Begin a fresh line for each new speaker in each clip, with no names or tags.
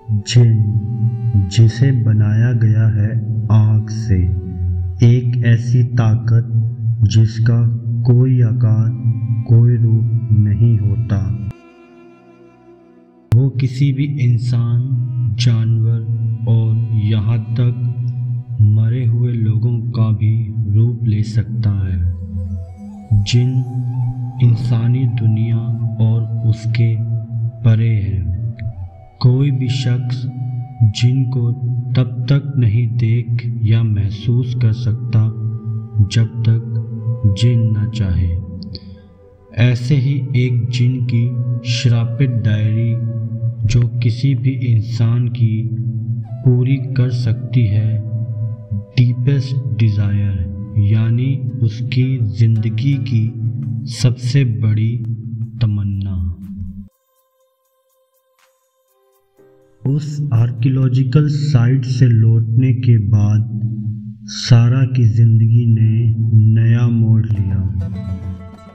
जिन, जिसे बनाया गया है आग से, एक ऐसी ताकत जिसका कोई आकार, कोई रूप नहीं होता। वो किसी भी इंसान, जानवर और यहाँ तक मरे हुए लोगों का भी रूप ले सकता है। जिन इंसानी दुनिया और उसके परे है। कोई भी शख्स जिनको तब तक नहीं देख या महसूस कर सकता जब तक जिन न चाहे। ऐसे ही एक जिन की श्रापित डायरी जो किसी भी इंसान की पूरी कर सकती है डीपेस्ट डिज़ायर, यानी उसकी ज़िंदगी की सबसे बड़ी तमन्ना। उस आर्कियोलॉजिकल साइट से लौटने के बाद सारा की ज़िंदगी ने नया मोड़ लिया।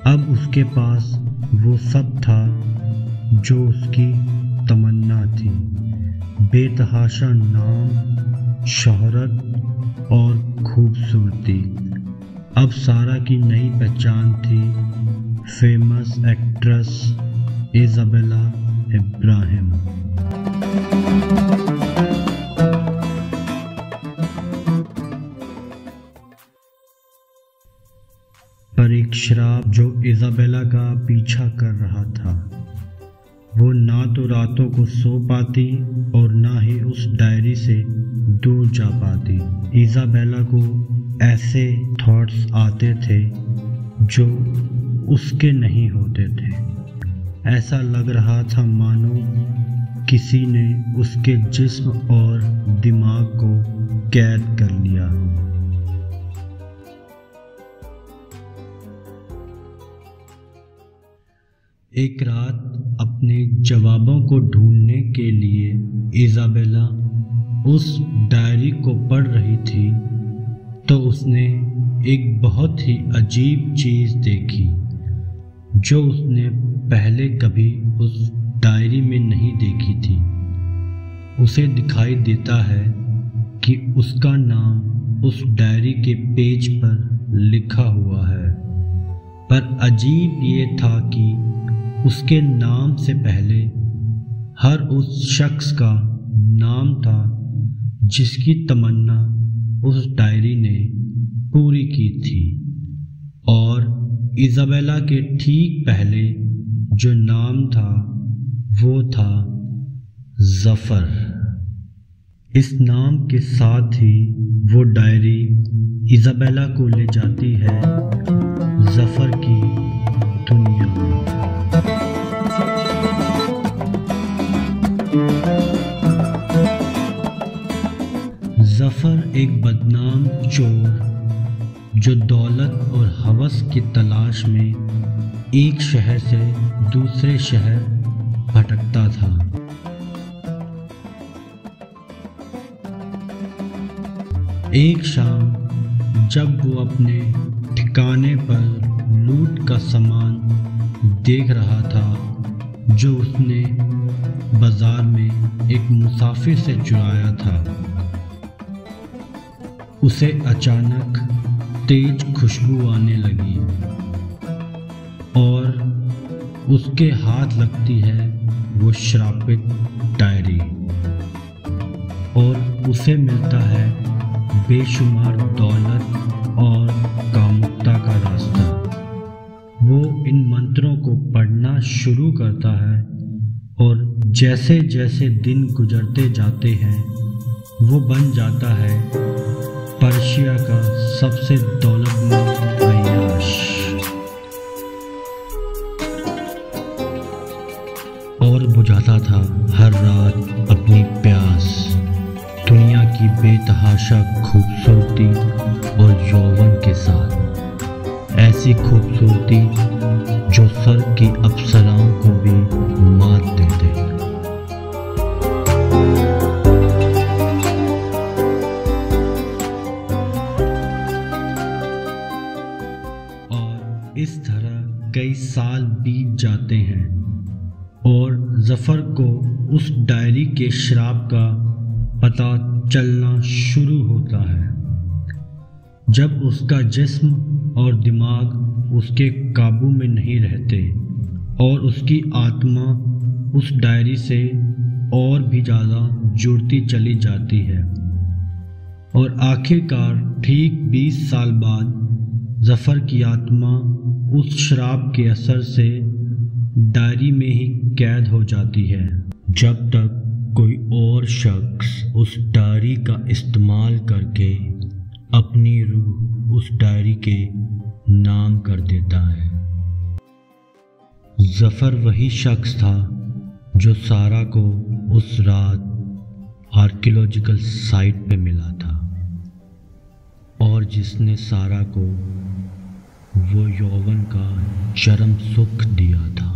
अब उसके पास वो सब था जो उसकी तमन्ना थी। बेतहाशा नाम, शोहरत और खूबसूरती। अब सारा की नई पहचान थी फेमस एक्ट्रेस इज़ाबेला इब्राहिम। पर एक शराब जो इज़ाबेला का पीछा कर रहा था। वो ना तो रातों को सो पाती और ना ही उस डायरी से दूर जा पाती। इज़ाबेला को ऐसे थॉट्स आते थे जो उसके नहीं होते थे। ऐसा लग रहा था मानो किसी ने उसके जिस्म और दिमाग को कैद कर लिया। एक रात अपने जवाबों को ढूंढने के लिए इज़ाबेला उस डायरी को पढ़ रही थी तो उसने एक बहुत ही अजीब चीज़ देखी जो उसने पहले कभी उस डायरी में नहीं देखी थी। उसे दिखाई देता है कि उसका नाम उस डायरी के पेज पर लिखा हुआ है, पर अजीब ये था कि उसके नाम से पहले हर उस शख्स का नाम था जिसकी तमन्ना उस डायरी ने पूरी की थी। और इज़ाबेला के ठीक पहले जो नाम था वो था ज़फ़र। इस नाम के साथ ही वो डायरी इज़ाबेला को ले जाती है ज़फ़र की दुनिया में। ज़फ़र एक बदनाम चोर जो दौलत और हवस की तलाश में एक शहर से दूसरे शहर भटकता था। एक शाम जब वो अपने ठिकाने पर लूट का सामान देख रहा था जो उसने बाजार में एक मुसाफिर से चुराया था, उसे अचानक तेज खुशबू आने लगी और उसके हाथ लगती है वो श्रापित डायरी और उसे मिलता है बेशुमार दौलत और कामुकता का रास्ता। वो इन मंत्रों को पढ़ना शुरू करता है और जैसे जैसे दिन गुजरते जाते हैं वो बन जाता है पर्शिया का सबसे दौलतमंद अय्याश और बुझाता था हर रात अपनी प्यास दुनिया की बेतहाशा खूबसूरती और यौवन के साथ। ऐसी खूबसूरती जो स्वर्ग की अप्सराओं को भी मात दे दे। और इस तरह कई साल बीत जाते हैं और ज़फ़र को उस डायरी के श्राप का पता चलना शुरू होता है। जब उसका जिस्म और दिमाग उसके काबू में नहीं रहते और उसकी आत्मा उस डायरी से और भी ज़्यादा जुड़ती चली जाती है और आखिरकार ठीक 20 साल बाद जफ़र की आत्मा उस श्राप के असर से डायरी में ही कैद हो जाती है, जब तक कोई और शख्स उस डायरी का इस्तेमाल करके अपनी रूह उस डायरी के नाम कर देता है। जफ़र वही शख्स था जो सारा को उस रात आर्कियोलॉजिकल साइट पे मिला था और जिसने सारा को वो यौवन का चरम सुख दिया था।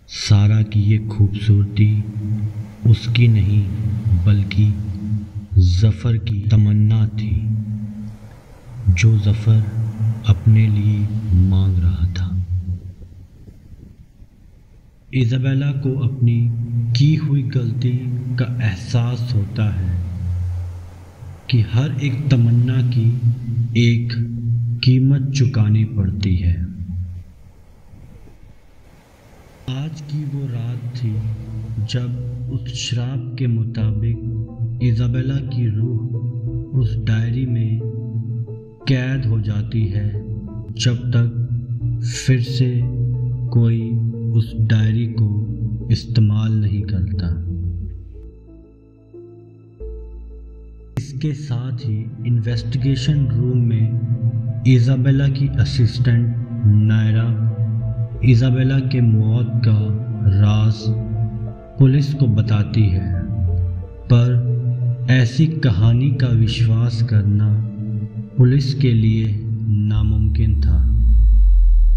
सारा की ये खूबसूरती उसकी नहीं बल्कि जफ़र की तमन्ना थी, जो जफ़र अपने लिए मांग रहा था। इज़ाबेला को अपनी की हुई गलती का एहसास होता है कि हर एक तमन्ना की एक कीमत चुकानी पड़ती है। आज की वो रात थी जब उस श्राप के मुताबिक इज़ाबेला की रूह उस डायरी में कैद हो जाती है, जब तक फिर से कोई उस डायरी को इस्तेमाल नहीं करता। इसके साथ ही इन्वेस्टिगेशन रूम में इज़ाबेला की असिस्टेंट नायरा इज़ाबेला के मौत का राज पुलिस को बताती है, पर ऐसी कहानी का विश्वास करना पुलिस के लिए नामुमकिन था।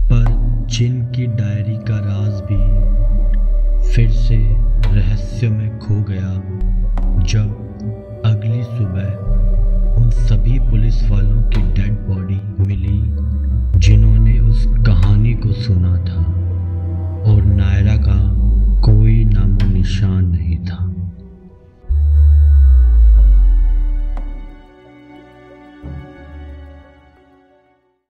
पर जिन की डायरी का राज भी फिर से रहस्य में खो गया जब अगली सुबह उन सभी पुलिस वालों की डेड बॉडी मिली जिन्होंने उस कहानी को सुना था और नायरा का कोई नामो निशान नहीं था।